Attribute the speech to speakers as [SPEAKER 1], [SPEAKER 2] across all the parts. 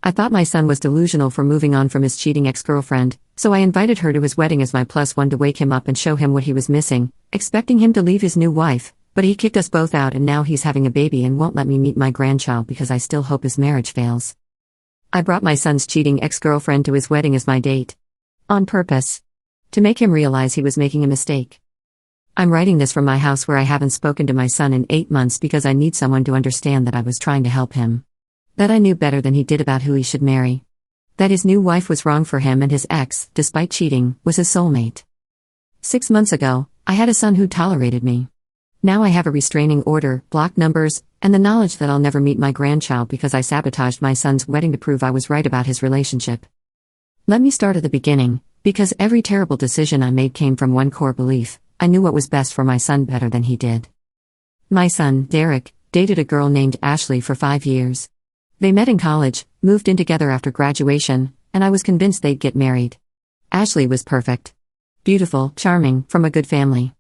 [SPEAKER 1] I thought my son was delusional for moving on from his cheating ex-girlfriend, so I invited her to his wedding as my +1 to wake him up and show him what he was missing, expecting him to leave his new wife, but he kicked us both out and now he's having a baby and won't let me meet my grandchild because I still hope his marriage fails. I brought my son's cheating ex-girlfriend to his wedding as my date. On purpose. To make him realize he was making a mistake. I'm writing this from my house where I haven't spoken to my son in 8 months because I need someone to understand that I was trying to help him. That I knew better than he did about who he should marry. That his new wife was wrong for him and his ex, despite cheating, was his soulmate. 6 months ago, I had a son who tolerated me. Now I have a restraining order, blocked numbers, and the knowledge that I'll never meet my grandchild because I sabotaged my son's wedding to prove I was right about his relationship. Let me start at the beginning, because every terrible decision I made came from one core belief: I knew what was best for my son better than he did. My son, Derek, dated a girl named Ashley for 5 years. They met in college, moved in together after graduation, and I was convinced they'd get married. Ashley was perfect. Beautiful, charming, from a good family.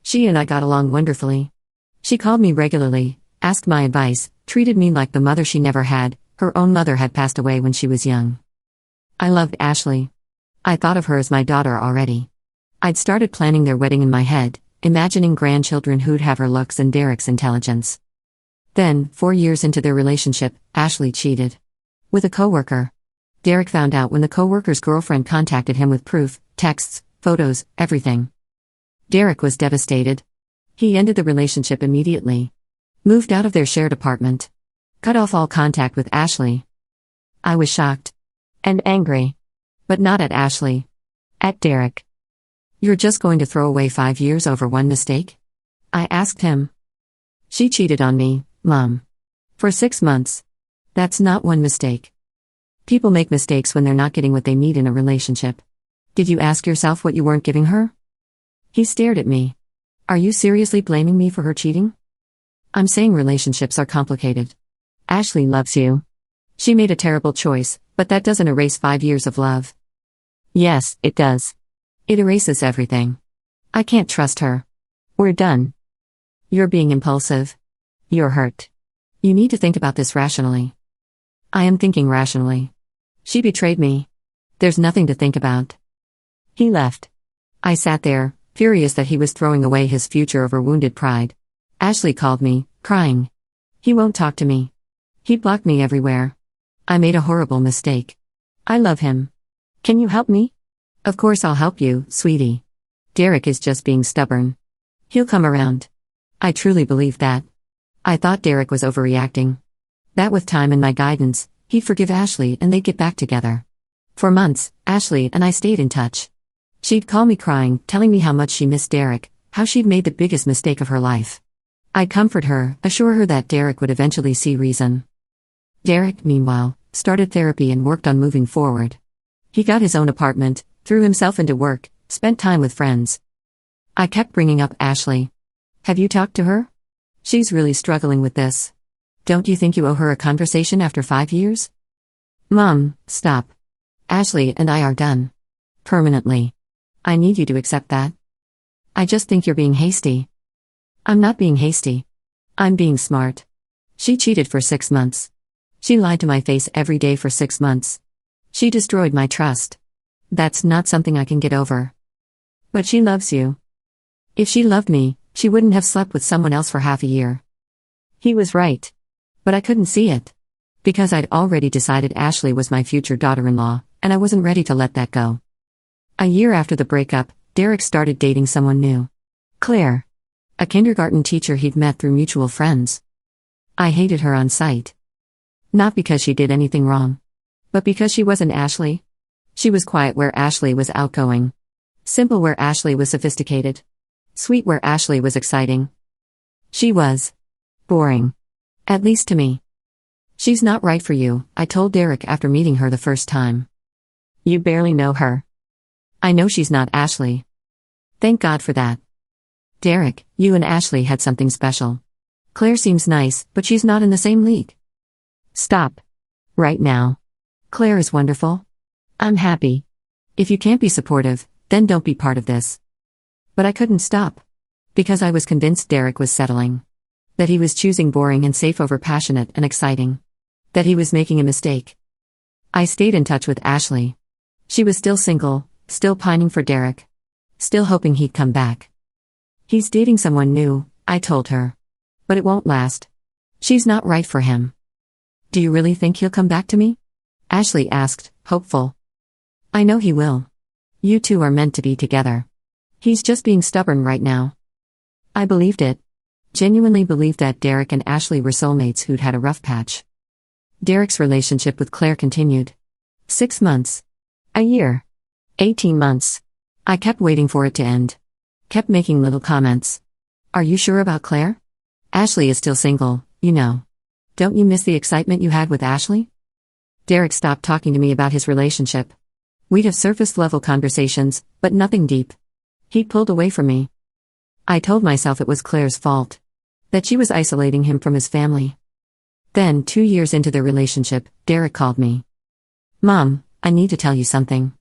[SPEAKER 1] She and I got along wonderfully. She called me regularly, asked my advice, treated me like the mother she never had. Her own mother had passed away when she was young. I loved Ashley. I thought of her as my daughter already. I'd started planning their wedding in my head, imagining grandchildren who'd have her looks and Derek's intelligence. Then, 4 years into their relationship, Ashley cheated. With a coworker. Derek found out when the coworker's girlfriend contacted him with proof, texts, photos, everything. Derek was devastated. He ended the relationship immediately. Moved out of their shared apartment. Cut off all contact with Ashley. I was shocked. And angry. But not at Ashley. At Derek. You're just going to throw away 5 years over one mistake? I asked him. She cheated on me, Mom. For 6 months. That's not one mistake. People make mistakes when they're not getting what they need in a relationship. Did you ask yourself what you weren't giving her? He stared at me. Are you seriously blaming me for her cheating? I'm saying relationships are complicated. Ashley loves you. She made a terrible choice, but that doesn't erase 5 years of love. Yes, it does. It erases everything. I can't trust her. We're done. You're being impulsive. You're hurt. You need to think about this rationally. I am thinking rationally. She betrayed me. There's nothing to think about. He left. I sat there, furious that he was throwing away his future over wounded pride. Ashley called me, crying. He won't talk to me. He blocked me everywhere. I made a horrible mistake. I love him. Can you help me? Of course I'll help you, sweetie. Derek is just being stubborn. He'll come around. I truly believe that. I thought Derek was overreacting. That with time and my guidance, he'd forgive Ashley and they'd get back together. For months, Ashley and I stayed in touch. She'd call me crying, telling me how much she missed Derek, how she'd made the biggest mistake of her life. I'd comfort her, assure her that Derek would eventually see reason. Derek, meanwhile, started therapy and worked on moving forward. He got his own apartment, threw himself into work, spent time with friends. I kept bringing up Ashley. Have you talked to her? She's really struggling with this. Don't you think you owe her a conversation after 5 years? Mom, stop. Ashley and I are done. Permanently. I need you to accept that. I just think you're being hasty. I'm not being hasty. I'm being smart. She cheated for 6 months. She lied to my face every day for 6 months. She destroyed my trust. That's not something I can get over. But she loves you. If she loved me, she wouldn't have slept with someone else for half a year. He was right. But I couldn't see it. Because I'd already decided Ashley was my future daughter-in-law, and I wasn't ready to let that go. A year after the breakup, Derek started dating someone new. Claire. A kindergarten teacher he'd met through mutual friends. I hated her on sight. Not because she did anything wrong. But because she wasn't Ashley. She was quiet where Ashley was outgoing. Simple where Ashley was sophisticated. Sweet where Ashley was exciting. She was boring. At least to me. She's not right for you, I told Derek after meeting her the first time. You barely know her. I know she's not Ashley. Thank God for that. Derek, you and Ashley had something special. Claire seems nice, but she's not in the same league. Stop. Right now. Claire is wonderful. I'm happy. If you can't be supportive, then don't be part of this. But I couldn't stop. Because I was convinced Derek was settling. That he was choosing boring and safe over passionate and exciting. That he was making a mistake. I stayed in touch with Ashley. She was still single, still pining for Derek. Still hoping he'd come back. He's dating someone new, I told her. But it won't last. She's not right for him. Do you really think he'll come back to me? Ashley asked, hopeful. I know he will. You two are meant to be together. He's just being stubborn right now. I believed it. Genuinely believed that Derek and Ashley were soulmates who'd had a rough patch. Derek's relationship with Claire continued. 6 months. A year. 18 months. I kept waiting for it to end. Kept making little comments. Are you sure about Claire? Ashley is still single, you know. Don't you miss the excitement you had with Ashley? Derek stopped talking to me about his relationship. We'd have surface-level conversations, but nothing deep. He pulled away from me. I told myself it was Claire's fault. That she was isolating him from his family. Then, 2 years into their relationship, Derek called me. Mom, I need to tell you something.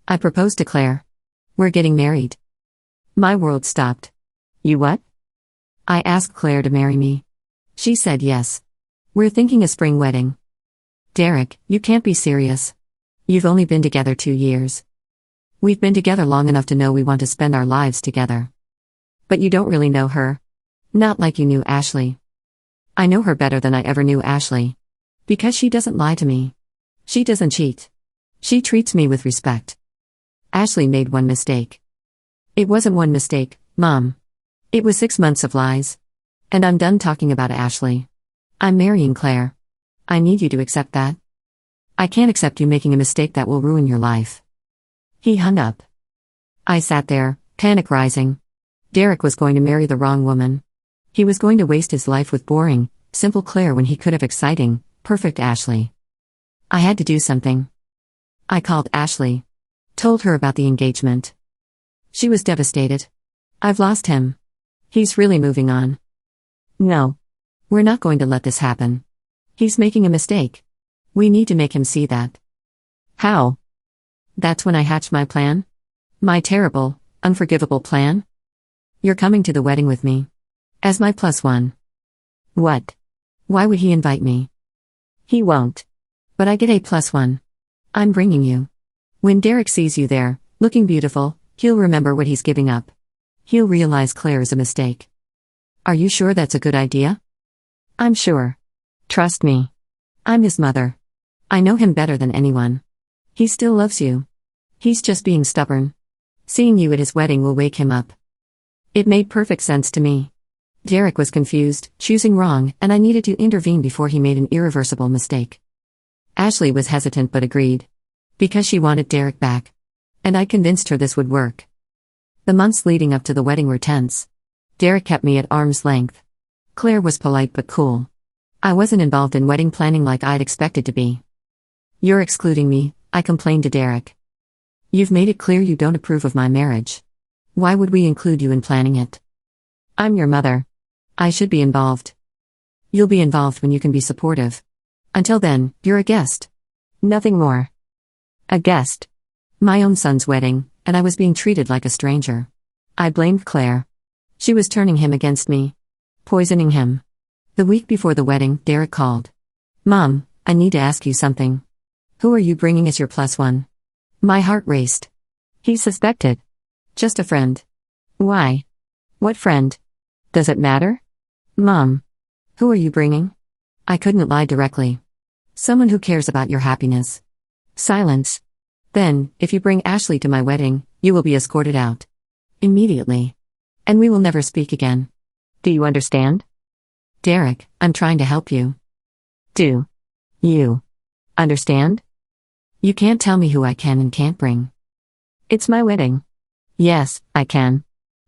[SPEAKER 1] I proposed to Claire. We're getting married. My world stopped. You what? I asked Claire to marry me. She said yes. We're thinking a spring wedding. Derek, you can't be serious. You've only been together 2 years. We've been together long enough to know we want to spend our lives together. But you don't really know her. Not like you knew Ashley. I know her better than I ever knew Ashley. Because she doesn't lie to me. She doesn't cheat. She treats me with respect. Ashley made one mistake. It wasn't one mistake, Mom. It was 6 months of lies. And I'm done talking about Ashley. I'm marrying Claire. I need you to accept that. I can't accept you making a mistake that will ruin your life. He hung up. I sat there, panic rising. Derek was going to marry the wrong woman. He was going to waste his life with boring, simple Claire when he could have exciting, perfect Ashley. I had to do something. I called Ashley. Told her about the engagement. She was devastated. I've lost him. He's really moving on. No. We're not going to let this happen. He's making a mistake. We need to make him see that. How? That's when I hatched my plan. My terrible, unforgivable plan. You're coming to the wedding with me. As my +1. What? Why would he invite me? He won't. But I get a +1. I'm bringing you. When Derek sees you there, looking beautiful, he'll remember what he's giving up. He'll realize Claire is a mistake. Are you sure that's a good idea? I'm sure. Trust me. I'm his mother. I know him better than anyone. He still loves you. He's just being stubborn. Seeing you at his wedding will wake him up. It made perfect sense to me. Derek was confused, choosing wrong, and I needed to intervene before he made an irreversible mistake. Ashley was hesitant but agreed. Because she wanted Derek back. And I convinced her this would work. The months leading up to the wedding were tense. Derek kept me at arm's length. Claire was polite but cool. I wasn't involved in wedding planning like I'd expected to be. You're excluding me, I complained to Derek. You've made it clear you don't approve of my marriage. Why would we include you in planning it? I'm your mother. I should be involved. You'll be involved when you can be supportive. Until then, you're a guest. Nothing more. A guest. My own son's wedding, and I was being treated like a stranger. I blamed Claire. She was turning him against me. Poisoning him. The week before the wedding, Derek called. Mom, I need to ask you something. Who are you bringing as your +1? My heart raced. He suspected. Just a friend. Why? What friend? Does it matter? Mom. Who are you bringing? I couldn't lie directly. Someone who cares about your happiness. Silence. Then, if you bring Ashley to my wedding, you will be escorted out. Immediately. And we will never speak again. Do you understand? Derek, I'm trying to help you. Do you understand? You can't tell me who I can and can't bring. It's my wedding. Yes, I can.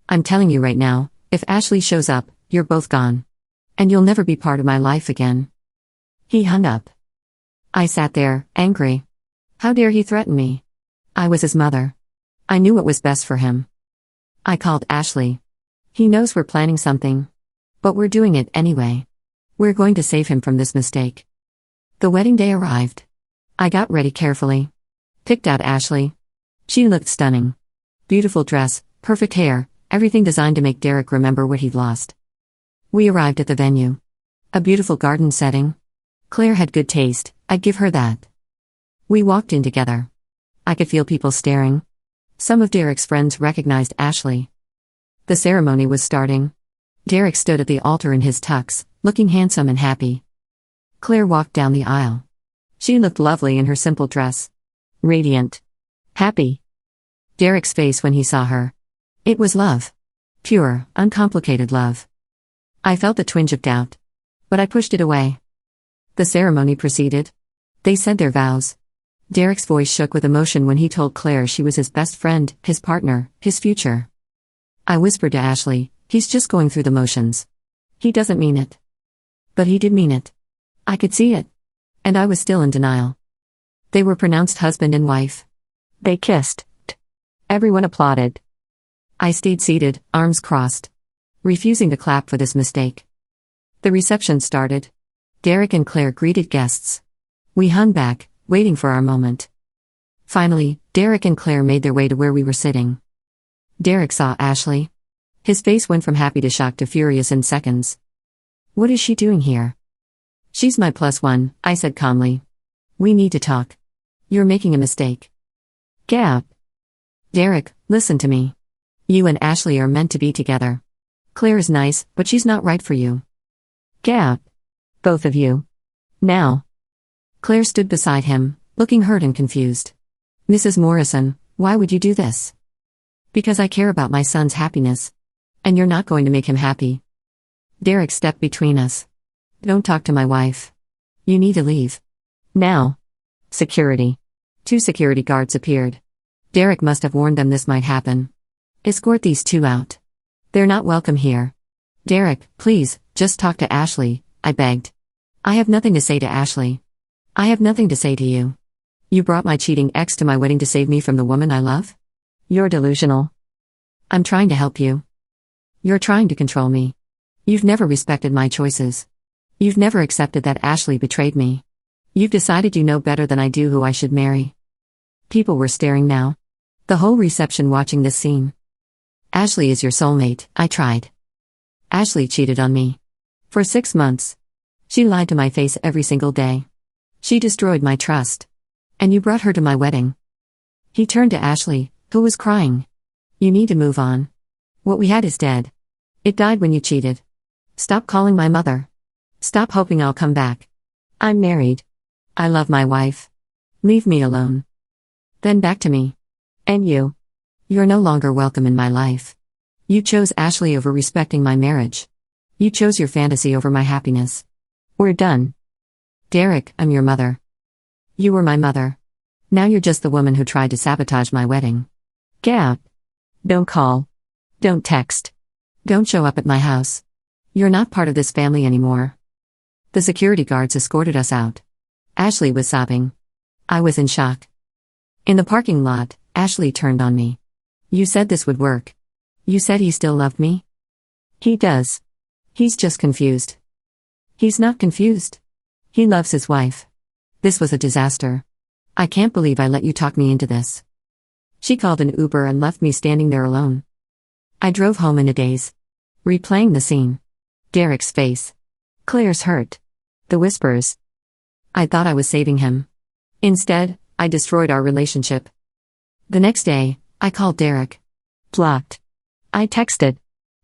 [SPEAKER 1] I'm telling you right now, if Ashley shows up, you're both gone. And you'll never be part of my life again. He hung up. I sat there, angry. How dare he threaten me? I was his mother. I knew what was best for him. I called Ashley. He knows we're planning something. But we're doing it anyway. We're going to save him from this mistake. The wedding day arrived. I got ready carefully. Picked out Ashley. She looked stunning. Beautiful dress, perfect hair, everything designed to make Derek remember what he'd lost. We arrived at the venue. A beautiful garden setting. Claire had good taste, I'd give her that. We walked in together. I could feel people staring. Some of Derek's friends recognized Ashley. The ceremony was starting. Derek stood at the altar in his tux, looking handsome and happy. Claire walked down the aisle. She looked lovely in her simple dress. Radiant. Happy. Derek's face when he saw her. It was love. Pure, uncomplicated love. I felt a twinge of doubt. But I pushed it away. The ceremony proceeded. They said their vows. Derek's voice shook with emotion when he told Claire she was his best friend, his partner, his future. I whispered to Ashley, he's just going through the motions. He doesn't mean it. But he did mean it. I could see it. And I was still in denial. They were pronounced husband and wife. They kissed. Everyone applauded. I stayed seated, arms crossed, refusing to clap for this mistake. The reception started. Derek and Claire greeted guests. We hung back, waiting for our moment. Finally, Derek and Claire made their way to where we were sitting. Derek saw Ashley. His face went from happy to shocked to furious in seconds. What is she doing here? She's my +1, I said calmly. We need to talk. You're making a mistake. Gap. Derek, listen to me. You and Ashley are meant to be together. Claire is nice, but she's not right for you. Gap. Both of you. Now. Claire stood beside him, looking hurt and confused. Mrs. Morrison, why would you do this? Because I care about my son's happiness. And you're not going to make him happy. Derek stepped between us. Don't talk to my wife. You need to leave. Now. Security. 2 security guards appeared. Derek must have warned them this might happen. Escort these 2 out. They're not welcome here. Derek, please, just talk to Ashley, I begged. I have nothing to say to Ashley. I have nothing to say to you. You brought my cheating ex to my wedding to save me from the woman I love? You're delusional. I'm trying to help you. You're trying to control me. You've never respected my choices. You've never accepted that Ashley betrayed me. You've decided you know better than I do who I should marry. People were staring now. The whole reception watching this scene. Ashley is your soulmate, I tried. Ashley cheated on me. For 6 months. She lied to my face every single day. She destroyed my trust. And you brought her to my wedding. He turned to Ashley, who was crying. You need to move on. What we had is dead. It died when you cheated. Stop calling my mother. Stop hoping I'll come back. I'm married. I love my wife. Leave me alone. Then back to me. And you. You're no longer welcome in my life. You chose Ashley over respecting my marriage. You chose your fantasy over my happiness. We're done. Derek, I'm your mother. You were my mother. Now you're just the woman who tried to sabotage my wedding. Gap. Don't call. Don't text. Don't show up at my house. You're not part of this family anymore. The security guards escorted us out. Ashley was sobbing. I was in shock. In the parking lot, Ashley turned on me. You said this would work. You said he still loved me? He does. He's just confused. He's not confused. He loves his wife. This was a disaster. I can't believe I let you talk me into this. She called an Uber and left me standing there alone. I drove home in a daze. Replaying the scene. Derek's face. Claire's hurt. The whispers. I thought I was saving him. Instead, I destroyed our relationship. The next day, I called Derek. Blocked. I texted.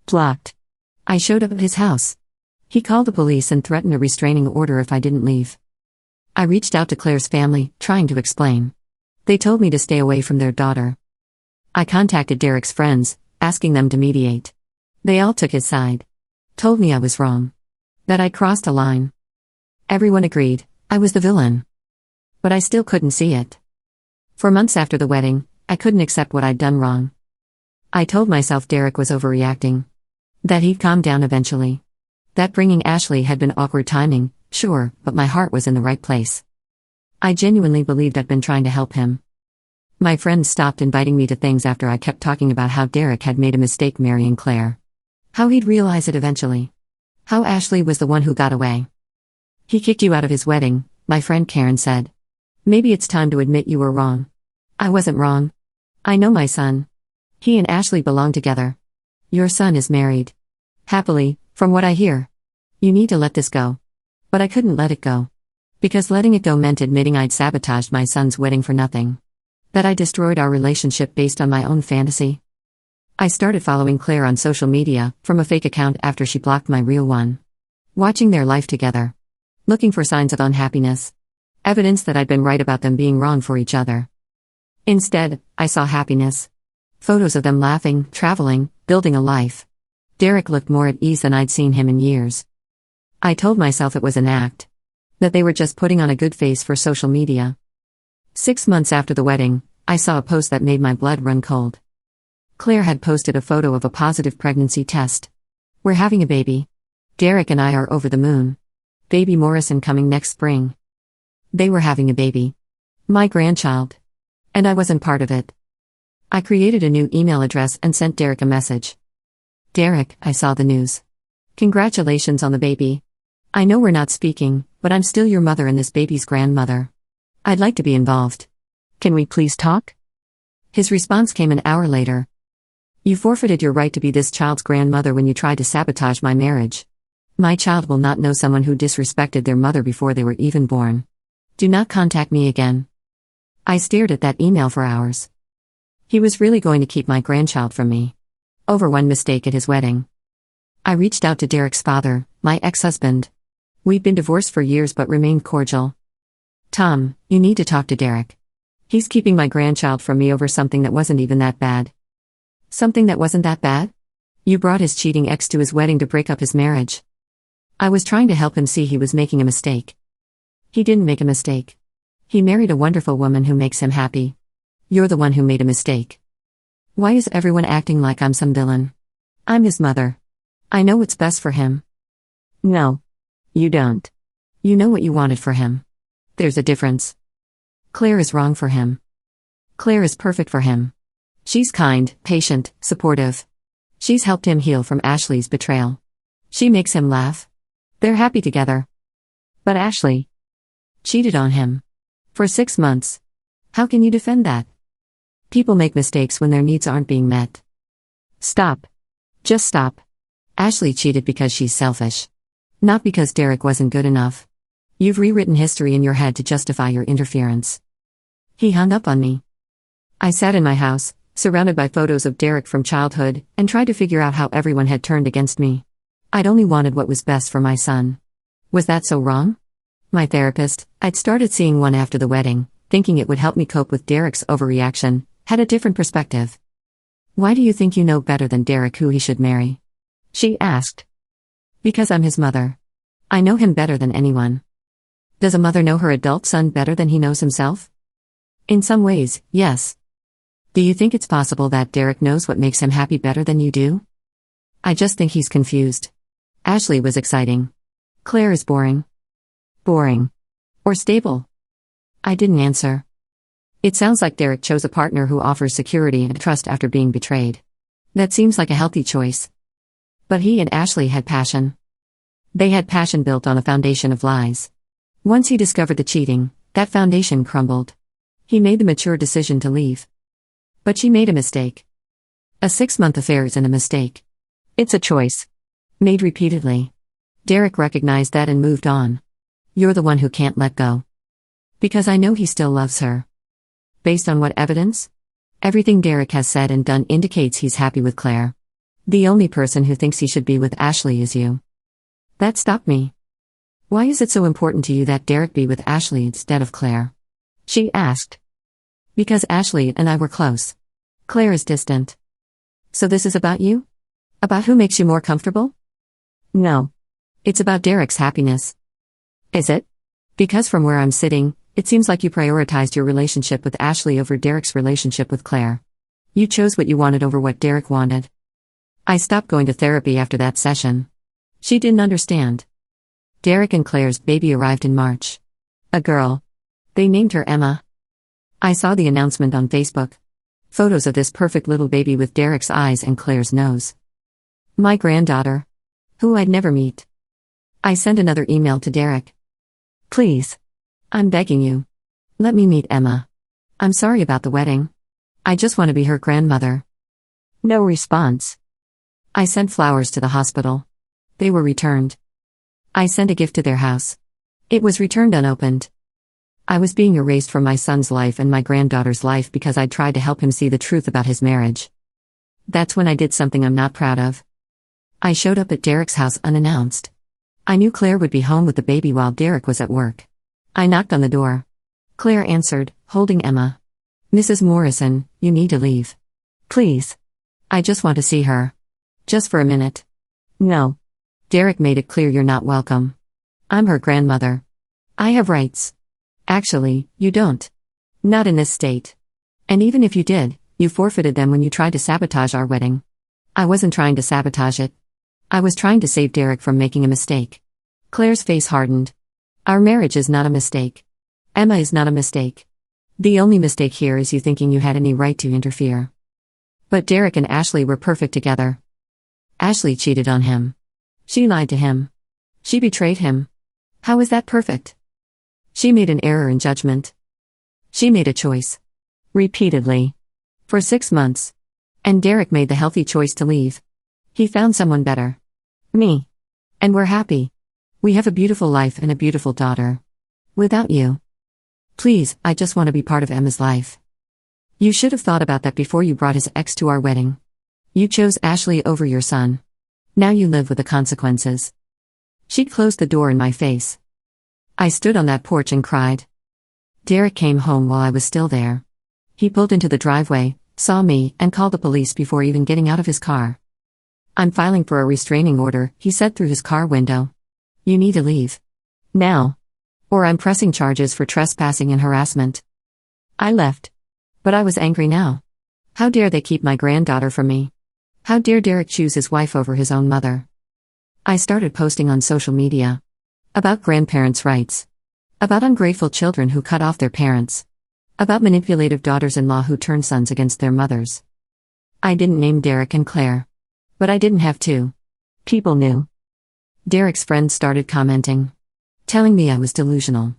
[SPEAKER 1] Blocked. I showed up at his house. He called the police and threatened a restraining order if I didn't leave. I reached out to Claire's family, trying to explain. They told me to stay away from their daughter. I contacted Derek's friends, asking them to mediate. They all took his side. Told me I was wrong. That I crossed a line. Everyone agreed, I was the villain. But I still couldn't see it. For months after the wedding, I couldn't accept what I'd done wrong. I told myself Derek was overreacting. That he'd calm down eventually. That bringing Ashley had been awkward timing, sure, but my heart was in the right place. I genuinely believed I'd been trying to help him. My friends stopped inviting me to things after I kept talking about how Derek had made a mistake marrying Claire. How he'd realize it eventually. How Ashley was the one who got away. He kicked you out of his wedding, my friend Karen said. Maybe it's time to admit you were wrong. I wasn't wrong. I know my son. He and Ashley belong together. Your son is married. Happily, from what I hear. You need to let this go. But I couldn't let it go. Because letting it go meant admitting I'd sabotaged my son's wedding for nothing. That I destroyed our relationship based on my own fantasy. I started following Claire on social media, from a fake account after she blocked my real one. Watching their life together. Looking for signs of unhappiness. Evidence that I'd been right about them being wrong for each other. Instead, I saw happiness. Photos of them laughing, traveling, building a life. Derek looked more at ease than I'd seen him in years. I told myself it was an act. That they were just putting on a good face for social media. 6 months after the wedding, I saw a post that made my blood run cold. Claire had posted a photo of a positive pregnancy test. We're having a baby. Derek and I are over the moon. Baby Morrison coming next spring. They were having a baby. My grandchild. And I wasn't part of it. I created a new email address and sent Derek a message. Derek, I saw the news. Congratulations on the baby. I know we're not speaking, but I'm still your mother and this baby's grandmother. I'd like to be involved. Can we please talk? His response came an hour later. You forfeited your right to be this child's grandmother when you tried to sabotage my marriage. My child will not know someone who disrespected their mother before they were even born. Do not contact me again. I stared at that email for hours. He was really going to keep my grandchild from me. Over one mistake at his wedding. I reached out to Derek's father, my ex-husband. We'd been divorced for years but remained cordial. Tom, you need to talk to Derek. He's keeping my grandchild from me over something that wasn't even that bad. Something that wasn't that bad? You brought his cheating ex to his wedding to break up his marriage. I was trying to help him see he was making a mistake. He didn't make a mistake. He married a wonderful woman who makes him happy. You're the one who made a mistake. Why is everyone acting like I'm some villain? I'm his mother. I know what's best for him. No. You don't. You know what you wanted for him. There's a difference. Claire is wrong for him. Claire is perfect for him. She's kind, patient, supportive. She's helped him heal from Ashley's betrayal. She makes him laugh. They're happy together. But Ashley cheated on him. For 6 months. How can you defend that? People make mistakes when their needs aren't being met. Stop. Just stop. Ashley cheated because she's selfish. Not because Derek wasn't good enough. You've rewritten history in your head to justify your interference. He hung up on me. I sat in my house, surrounded by photos of Derek from childhood, and tried to figure out how everyone had turned against me. I'd only wanted what was best for my son. Was that so wrong? My therapist, I'd started seeing one after the wedding, thinking it would help me cope with Derek's overreaction, had a different perspective. Why do you think you know better than Derek who he should marry? She asked. Because I'm his mother. I know him better than anyone. Does a mother know her adult son better than he knows himself? In some ways, yes. Do you think it's possible that Derek knows what makes him happy better than you do? I just think he's confused. Ashley was exciting. Claire is boring. Boring. Or stable. I didn't answer. It sounds like Derek chose a partner who offers security and trust after being betrayed. That seems like a healthy choice. But he and Ashley had passion. They had passion built on a foundation of lies. Once he discovered the cheating, that foundation crumbled. He made the mature decision to leave. But she made a mistake. A 6-month affair isn't a mistake. It's a choice. Made repeatedly. Derek recognized that and moved on. You're the one who can't let go. Because I know he still loves her. Based on what evidence? Everything Derek has said and done indicates he's happy with Claire. The only person who thinks he should be with Ashley is you. That stopped me. Why is it so important to you that Derek be with Ashley instead of Claire? She asked. Because Ashley and I were close. Claire is distant. So this is about you? About who makes you more comfortable? No. It's about Derek's happiness. Is it? Because from where I'm sitting, it seems like you prioritized your relationship with Ashley over Derek's relationship with Claire. You chose what you wanted over what Derek wanted. I stopped going to therapy after that session. She didn't understand. Derek and Claire's baby arrived in March. A girl. They named her Emma. I saw the announcement on Facebook. Photos of this perfect little baby with Derek's eyes and Claire's nose. My granddaughter. Who I'd never meet. I sent another email to Derek. Please. I'm begging you. Let me meet Emma. I'm sorry about the wedding. I just want to be her grandmother. No response. I sent flowers to the hospital. They were returned. I sent a gift to their house. It was returned unopened. I was being erased from my son's life and my granddaughter's life because I'd tried to help him see the truth about his marriage. That's when I did something I'm not proud of. I showed up at Derek's house unannounced. I knew Claire would be home with the baby while Derek was at work. I knocked on the door. Claire answered, holding Emma. "Mrs. Morrison, you need to leave. Please. I just want to see her. Just for a minute." "No. Derek made it clear you're not welcome. I'm her grandmother. I have rights." "Actually, you don't. Not in this state. And even if you did, you forfeited them when you tried to sabotage our wedding." "I wasn't trying to sabotage it. I was trying to save Derek from making a mistake." Claire's face hardened. "Our marriage is not a mistake. Emma is not a mistake. The only mistake here is you thinking you had any right to interfere." But Derek and Ashley were perfect together. Ashley cheated on him. She lied to him. She betrayed him. How is that perfect? She made an error in judgment. She made a choice. Repeatedly. For 6 months. And Derek made the healthy choice to leave. He found someone better. Me. And we're happy. We have a beautiful life and a beautiful daughter. Without you. Please, I just want to be part of Emma's life. You should have thought about that before you brought his ex to our wedding. You chose Ashley over your son. Now you live with the consequences. She closed the door in my face. I stood on that porch and cried. Derek came home while I was still there. He pulled into the driveway, saw me, and called the police before even getting out of his car. "I'm filing for a restraining order," he said through his car window. "You need to leave. Now. Or I'm pressing charges for trespassing and harassment." I left. But I was angry now. How dare they keep my granddaughter from me? How dare Derek choose his wife over his own mother? I started posting on social media. About grandparents' rights. About ungrateful children who cut off their parents. About manipulative daughters-in-law who turn sons against their mothers. I didn't name Derek and Claire. But I didn't have to. People knew. Derek's friends started commenting. Telling me I was delusional.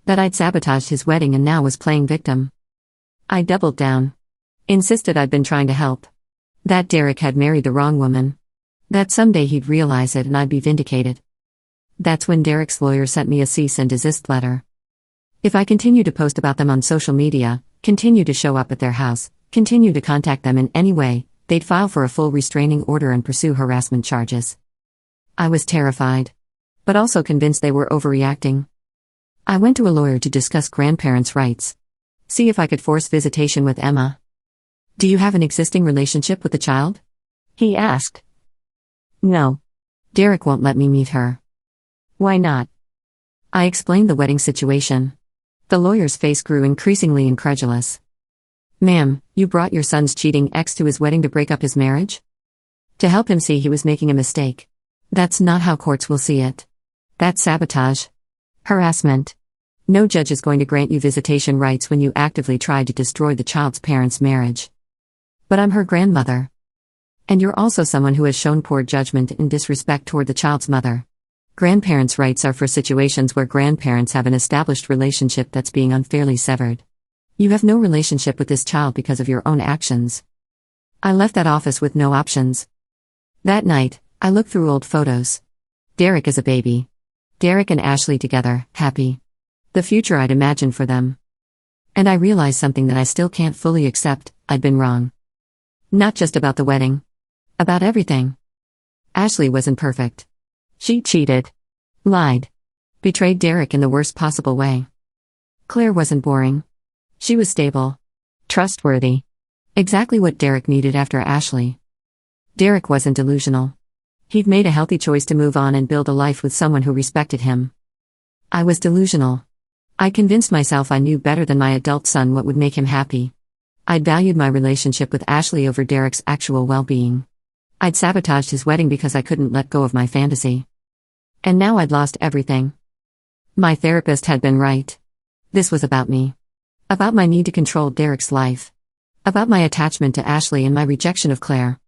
[SPEAKER 1] That I'd sabotaged his wedding and now was playing victim. I doubled down. Insisted I'd been trying to help. That Derek had married the wrong woman. That someday he'd realize it and I'd be vindicated. That's when Derek's lawyer sent me a cease and desist letter. If I continue to post about them on social media, continue to show up at their house, continue to contact them in any way, they'd file for a full restraining order and pursue harassment charges. I was terrified. But also convinced they were overreacting. I went to a lawyer to discuss grandparents' rights. See if I could force visitation with Emma. "Do you have an existing relationship with the child?" he asked. "No. Derek won't let me meet her." "Why not?" I explained the wedding situation. The lawyer's face grew increasingly incredulous. "Ma'am, you brought your son's cheating ex to his wedding to break up his marriage? To help him see he was making a mistake. That's not how courts will see it. That's sabotage. Harassment. No judge is going to grant you visitation rights when you actively tried to destroy the child's parents' marriage." "But I'm her grandmother. And you're also someone who has shown poor judgment and disrespect toward the child's mother. Grandparents' rights are for situations where grandparents have an established relationship that's being unfairly severed. You have no relationship with this child because of your own actions." I left that office with no options. That night, I looked through old photos. Derek is a baby. Derek and Ashley together, happy. The future I'd imagined for them. And I realized something that I still can't fully accept: I'd been wrong. Not just about the wedding. About everything. Ashley wasn't perfect. She cheated. Lied. Betrayed Derek in the worst possible way. Claire wasn't boring. She was stable. Trustworthy. Exactly what Derek needed after Ashley. Derek wasn't delusional. He'd made a healthy choice to move on and build a life with someone who respected him. I was delusional. I convinced myself I knew better than my adult son what would make him happy. I'd valued my relationship with Ashley over Derek's actual well-being. I'd sabotaged his wedding because I couldn't let go of my fantasy. And now I'd lost everything. My therapist had been right. This was about me. About my need to control Derek's life. About my attachment to Ashley and my rejection of Claire.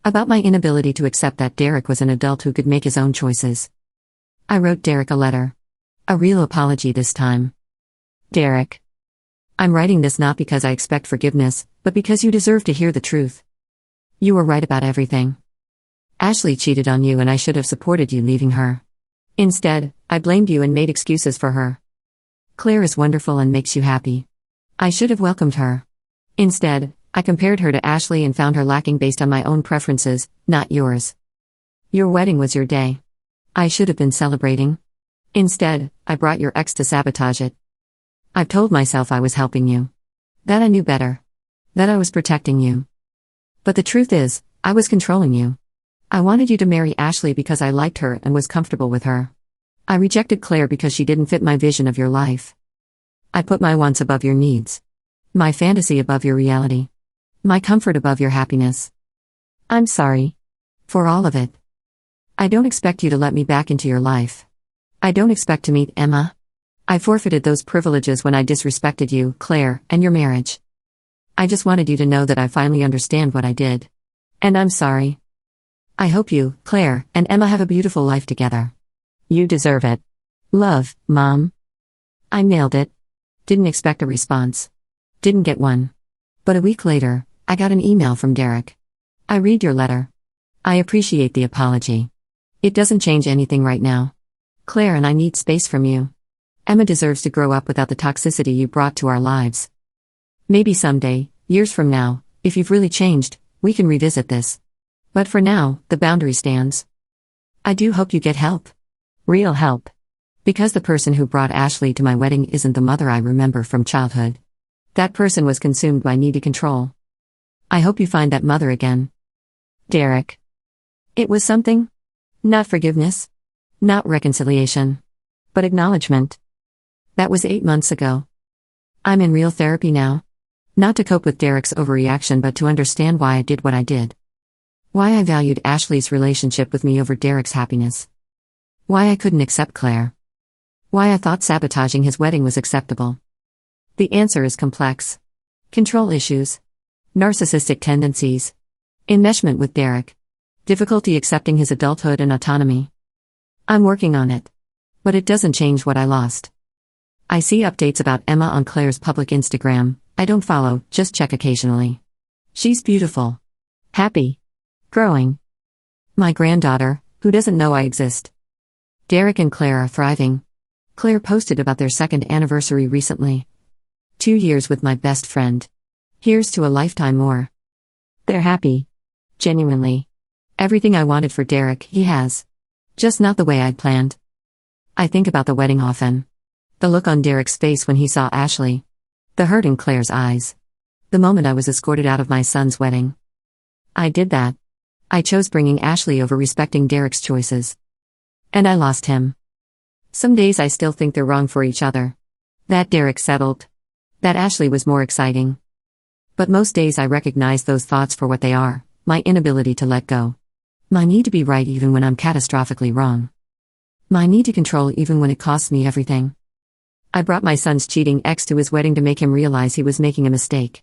[SPEAKER 1] About my inability to accept that Derek was an adult who could make his own choices. I wrote Derek a letter. A real apology this time. "Derek. I'm writing this not because I expect forgiveness, but because you deserve to hear the truth. You were right about everything. Ashley cheated on you and I should have supported you leaving her. Instead, I blamed you and made excuses for her. Claire is wonderful and makes you happy. I should have welcomed her. Instead, I compared her to Ashley and found her lacking based on my own preferences, not yours. Your wedding was your day. I should have been celebrating. Instead, I brought your ex to sabotage it. I've told myself I was helping you. That I knew better. That I was protecting you. But the truth is, I was controlling you. I wanted you to marry Ashley because I liked her and was comfortable with her. I rejected Claire because she didn't fit my vision of your life. I put my wants above your needs. My fantasy above your reality. My comfort above your happiness. I'm sorry. For all of it. I don't expect you to let me back into your life. I don't expect to meet Emma. I forfeited those privileges when I disrespected you, Claire, and your marriage. I just wanted you to know that I finally understand what I did. And I'm sorry. I hope you, Claire, and Emma have a beautiful life together. You deserve it. Love, Mom. I nailed it. Didn't expect a response. Didn't get one. But a week later, I got an email from Derek. I read your letter. I appreciate the apology. It doesn't change anything right now. Claire and I need space from you. Emma deserves to grow up without the toxicity you brought to our lives. Maybe someday, years from now, if you've really changed, we can revisit this. But for now, the boundary stands. I do hope you get help. Real help. Because the person who brought Ashley to my wedding isn't the mother I remember from childhood. That person was consumed by needy control. I hope you find that mother again. Derek. It was something. Not forgiveness. Not reconciliation. But acknowledgement. That was 8 months ago. I'm in real therapy now. Not to cope with Derek's overreaction but to understand why I did what I did. Why I valued Ashley's relationship with me over Derek's happiness. Why I couldn't accept Claire. Why I thought sabotaging his wedding was acceptable. The answer is complex. Control issues. Narcissistic tendencies. Enmeshment with Derek. Difficulty accepting his adulthood and autonomy. I'm working on it. But it doesn't change what I lost. I see updates about Emma on Claire's public Instagram. I don't follow, just check occasionally. She's beautiful. Happy. Growing. My granddaughter, who doesn't know I exist. Derek and Claire are thriving. Claire posted about their second anniversary recently. 2 years with my best friend. Here's to a lifetime more. They're happy. Genuinely. Everything I wanted for Derek, he has. Just not the way I'd planned. I think about the wedding often. The look on Derek's face when he saw Ashley. The hurt in Claire's eyes. The moment I was escorted out of my son's wedding. I did that. I chose bringing Ashley over respecting Derek's choices. And I lost him. Some days I still think they're wrong for each other. That Derek settled. That Ashley was more exciting. But most days I recognize those thoughts for what they are, my inability to let go. My need to be right even when I'm catastrophically wrong. My need to control even when it costs me everything. I brought my son's cheating ex to his wedding to make him realize he was making a mistake.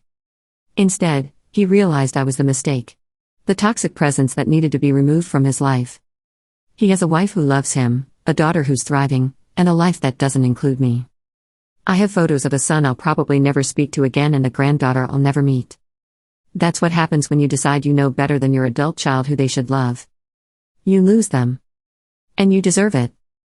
[SPEAKER 1] Instead, he realized I was the mistake. The toxic presence that needed to be removed from his life. He has a wife who loves him, a daughter who's thriving, and a life that doesn't include me. I have photos of a son I'll probably never speak to again and a granddaughter I'll never meet. That's what happens when you decide you know better than your adult child who they should love. You lose them. And you deserve it.